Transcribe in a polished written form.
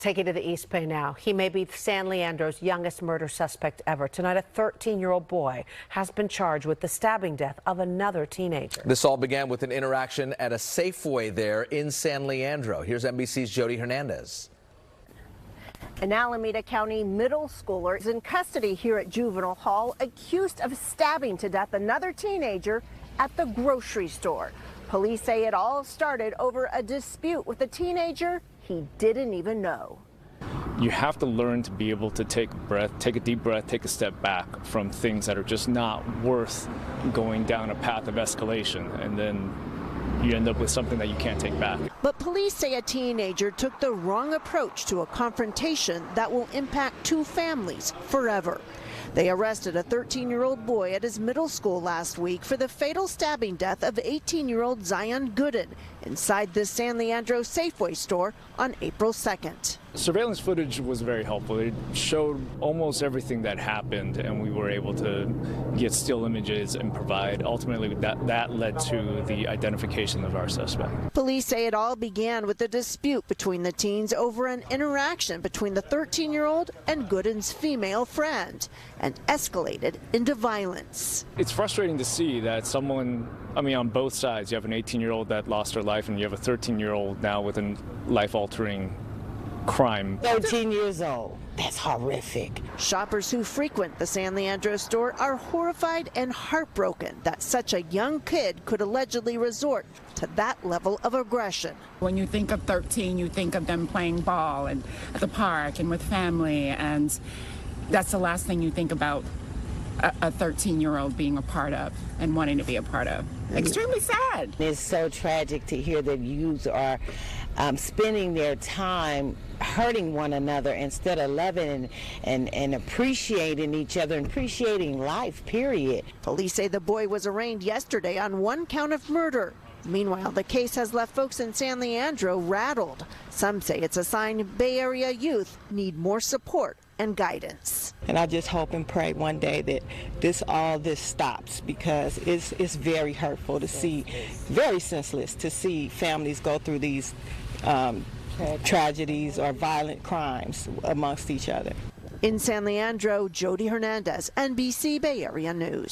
Take it to the East Bay now. He may be San Leandro's youngest murder suspect ever. Tonight, a 13-year-old boy has been charged with the stabbing death of another teenager. This all began with an interaction at a Safeway there in San Leandro. Here's NBC's Jodi Hernandez. An Alameda County middle schooler is in custody here at Juvenile Hall, accused of stabbing to death another teenager at the grocery store. Police say it all started over a dispute with a teenager he didn't even know. You have to learn to be able to take a breath, take a deep breath, take a step back from things that are just not worth going down a path of escalation, and then you end up with something that you can't take back. But police say a teenager took the wrong approach to a confrontation that will impact two families forever. They arrested a 13-year-old boy at his middle school last week for the fatal stabbing death of 18-year-old Zion Gooden inside the San Leandro Safeway store on April 2nd. Surveillance footage was very helpful. It showed almost everything that happened, and we were able to get still images and provide. Ultimately, that led to the identification of our suspect. Police say it all began with a dispute between the teens over an interaction between the 13-year-old and Gooden's female friend, and escalated into violence. It's frustrating to see that someone, on both sides, you have an 18-year-old that lost her life, and you have a 13-year-old now with a life-altering crime. 13 years old. That's horrific. Shoppers who frequent the San Leandro store are horrified and heartbroken that such a young kid could allegedly resort to that level of aggression. When you think of 13, you think of them playing ball and at the park and with family, and that's the last thing you think about a 13-year-old being a part of and wanting to be a part of. Extremely sad. It's so tragic to hear that youth are spending their time hurting one another instead of loving and appreciating each other and appreciating life, period. Police say the boy was arraigned yesterday on one count of murder. Meanwhile, the case has left folks in San Leandro rattled. Some say it's a sign Bay Area youth need more support and guidance. And I just hope and pray one day that all this stops, because it's very hurtful to see, very senseless to see families go through these tragedies or violent crimes amongst each other. In San Leandro, Jodi Hernandez, NBC Bay Area News.